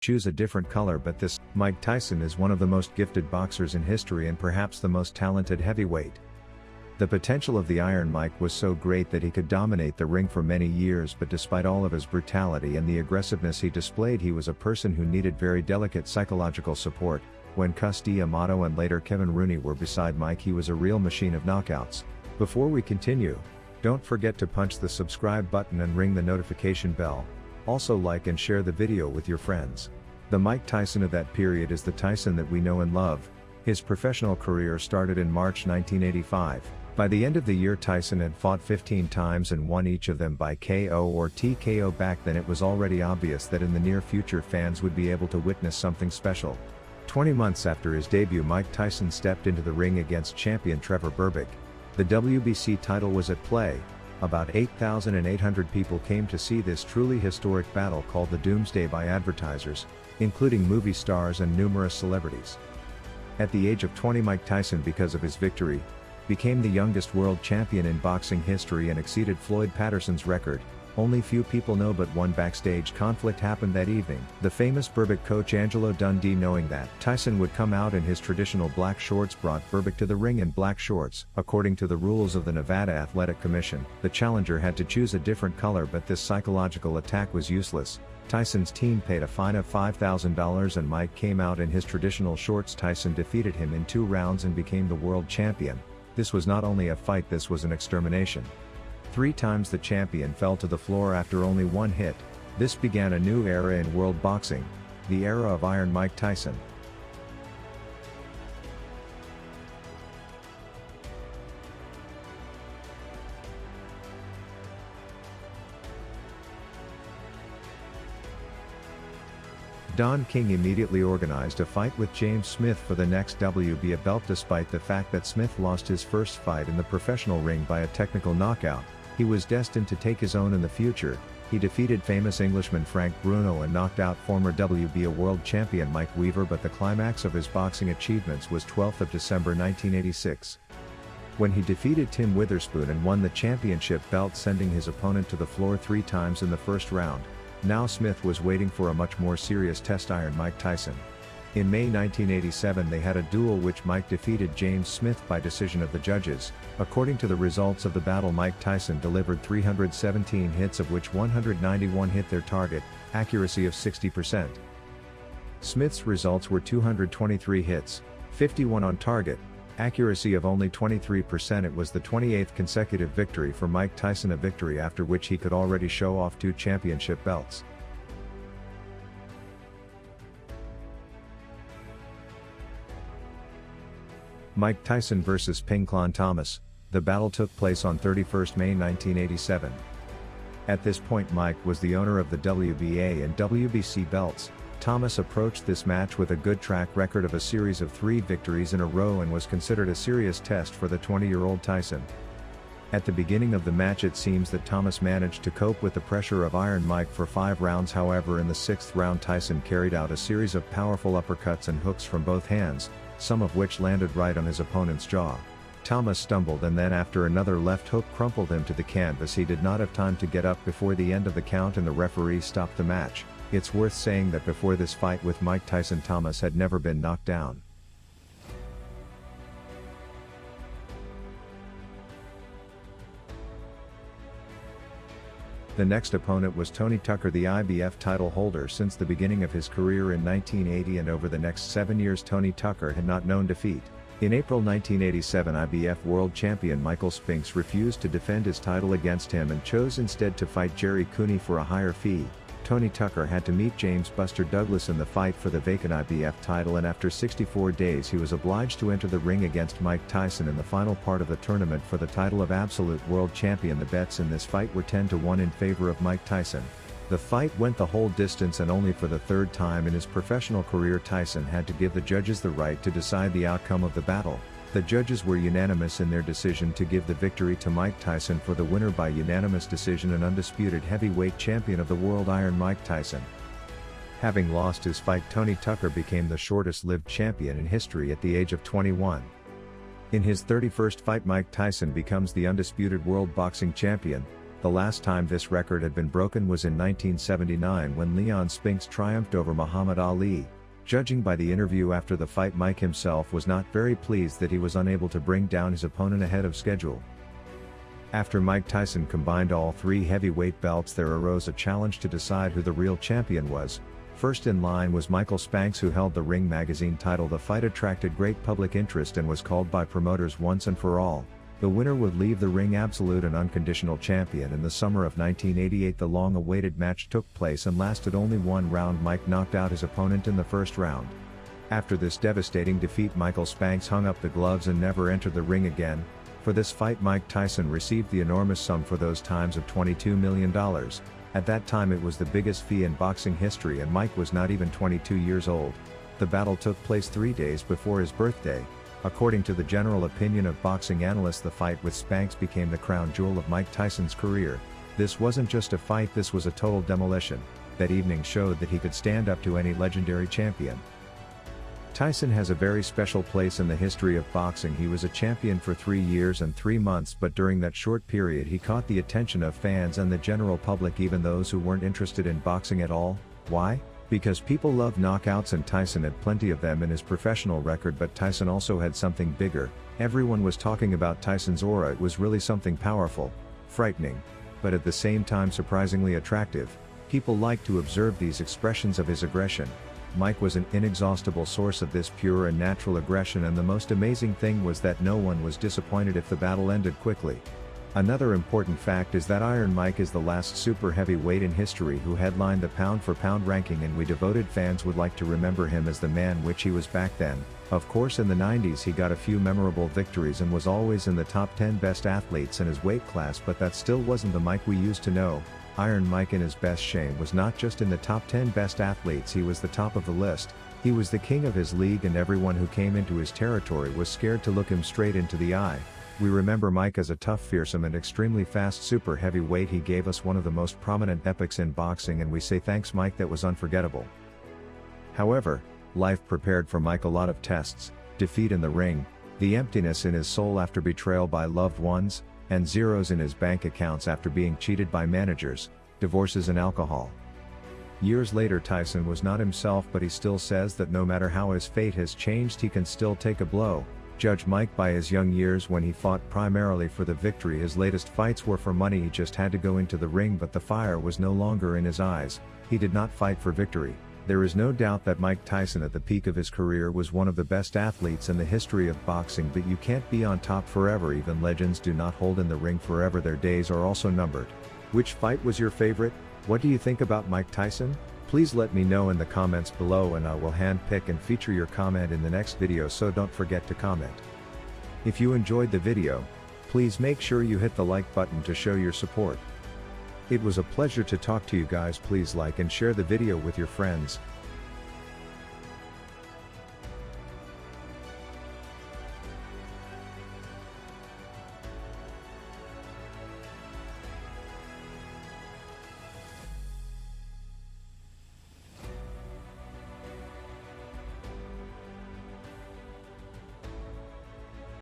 choose a different color, but this. Mike Tyson is one of the most gifted boxers in history and perhaps the most talented heavyweight. The potential of the Iron Mike was so great that he could dominate the ring for many years, but despite all of his brutality and the aggressiveness he displayed, he was a person who needed very delicate psychological support. When Cus D'Amato and later Kevin Rooney were beside Mike, he was a real machine of knockouts. Before we continue, don't forget to punch the subscribe button and ring the notification bell. Also like and share the video with your friends. The Mike Tyson of that period is the Tyson that we know and love. His professional career started in March 1985. By the end of the year, Tyson had fought 15 times and won each of them by KO or TKO. Back then it was already obvious that in the near future fans would be able to witness something special. 20 months after his debut, Mike Tyson stepped into the ring against champion Trevor Berbick. The WBC title was at play. About 8,800 people came to see this truly historic battle called the Doomsday by advertisers, including movie stars and numerous celebrities. At the age of 20, Mike Tyson, because of his victory, became the youngest world champion in boxing history and exceeded Floyd Patterson's record. Only few people know, but one backstage conflict happened that evening. The famous Berbick coach Angelo Dundee, knowing that Tyson would come out in his traditional black shorts, brought Berbick to the ring in black shorts. According to the rules of the Nevada Athletic Commission, the challenger had to choose a different color, but this psychological attack was useless. Tyson's team paid a fine of $5,000 and Mike came out in his traditional shorts. Tyson defeated him in 2 rounds and became the world champion. This was not only a fight, this was an extermination. 3 times the champion fell to the floor after only 1 hit. This began a new era in world boxing, the era of Iron Mike Tyson. Don King immediately organized a fight with James Smith for the next WBA belt. Despite the fact that Smith lost his first fight in the professional ring by a technical knockout, he was destined to take his own in the future. He defeated famous Englishman Frank Bruno and knocked out former WBA world champion Mike Weaver, but the climax of his boxing achievements was 12th of December 1986. When he defeated Tim Witherspoon and won the championship belt, sending his opponent to the floor 3 times in the first round. Now Smith was waiting for a much more serious test, Iron Mike Tyson. In May 1987 they had a duel which Mike defeated James Smith by decision of the judges. According to the results of the battle, Mike Tyson delivered 317 hits, of which 191 hit their target, accuracy of 60%. Smith's results were 223 hits, 51 on target, accuracy of only 23%. It was the 28th consecutive victory for Mike Tyson, a victory after which he could already show off 2 championship belts. Mike Tyson vs. Pinklon Thomas. The battle took place on 31st May 1987. At this point Mike was the owner of the WBA and WBC belts. Thomas approached this match with a good track record of a series of 3 victories in a row and was considered a serious test for the 20-year-old Tyson. At the beginning of the match it seems that Thomas managed to cope with the pressure of Iron Mike for 5 rounds. However, in the 6th round Tyson carried out a series of powerful uppercuts and hooks from both hands, some of which landed right on his opponent's jaw. Thomas stumbled and then after another left hook crumpled him to the canvas. He did not have time to get up before the end of the count and the referee stopped the match. It's worth saying that before this fight with Mike Tyson, Thomas had never been knocked down. The next opponent was Tony Tucker, the IBF title holder since the beginning of his career in 1980, and over the next 7 years Tony Tucker had not known defeat. In April 1987 IBF world champion Michael Spanx refused to defend his title against him and chose instead to fight Jerry Cooney for a higher fee. Tony Tucker had to meet James Buster Douglas in the fight for the vacant IBF title, and after 64 days he was obliged to enter the ring against Mike Tyson in the final part of the tournament for the title of absolute world champion. The bets in this fight were 10-1 in favor of Mike Tyson. The fight went the whole distance, and only for the 3rd time in his professional career Tyson had to give the judges the right to decide the outcome of the battle. The judges were unanimous in their decision to give the victory to Mike Tyson. For the winner by unanimous decision and undisputed heavyweight champion of the world, Iron Mike Tyson. Having lost his fight, Tony Tucker became the shortest-lived champion in history at the age of 21. In his 31st fight, Mike Tyson becomes the undisputed world boxing champion. The last time this record had been broken was in 1979 when Leon Spinks triumphed over Muhammad Ali. Judging by the interview after the fight, Mike himself was not very pleased that he was unable to bring down his opponent ahead of schedule. After Mike Tyson combined all three heavyweight belts, there arose a challenge to decide who the real champion was. First in line was Michael Spanks, who held the Ring magazine title. The fight attracted great public interest and was called by promoters once and for all. The winner would leave the ring absolute and unconditional champion. In the summer of 1988, the long-awaited match took place and lasted only one round. Mike knocked out his opponent in the first round. After this devastating defeat, Michael Spanks hung up the gloves and never entered the ring again. For this fight, Mike Tyson received the enormous sum for those times of $22 million. At that time it was the biggest fee in boxing history, and Mike was not even 22 years old. The battle took place 3 days before his birthday. According to the general opinion of boxing analysts, the fight with Spanks became the crown jewel of Mike Tyson's career. This wasn't just a fight, this was a total demolition. That evening showed that he could stand up to any legendary champion. Tyson has a very special place in the history of boxing. He was a champion for 3 years and 3 months, but during that short period he caught the attention of fans and the general public, even those who weren't interested in boxing at all. Why? Because people love knockouts, and Tyson had plenty of them in his professional record, but Tyson also had something bigger. Everyone was talking about Tyson's aura. It was really something powerful, frightening, but at the same time surprisingly attractive. People liked to observe these expressions of his aggression. Mike was an inexhaustible source of this pure and natural aggression, and the most amazing thing was that no one was disappointed if the battle ended quickly. Another important fact is that Iron Mike is the last super heavyweight in history who headlined the pound-for-pound ranking, and we devoted fans would like to remember him as the man which he was back then. Of course, in the 90s he got a few memorable victories and was always in the top 10 best athletes in his weight class, but that still wasn't the Mike we used to know. Iron Mike in his best shame was not just in the top 10 best athletes, he was the top of the list. He was the king of his league, and everyone who came into his territory was scared to look him straight into the eye. We remember Mike as a tough, fearsome and extremely fast super heavyweight. He gave us one of the most prominent epics in boxing, and we say thanks Mike, that was unforgettable. However, life prepared for Mike a lot of tests: defeat in the ring, the emptiness in his soul after betrayal by loved ones, and zeros in his bank accounts after being cheated by managers, divorces and alcohol. Years later Tyson was not himself, but he still says that no matter how his fate has changed, he can still take a blow. Judge Mike by his young years, when he fought primarily for the victory. His latest fights were for money. He just had to go into the ring, but the fire was no longer in his eyes. He did not fight for victory. There is no doubt that Mike Tyson at the peak of his career was one of the best athletes in the history of boxing, but you can't be on top forever. Even legends do not hold in the ring forever. Their days are also numbered. Which fight was your favorite? What do you think about Mike Tyson? Please let me know in the comments below, and I will handpick and feature your comment in the next video, so don't forget to comment. If you enjoyed the video, please make sure you hit the like button to show your support. It was a pleasure to talk to you guys. Please like and share the video with your friends.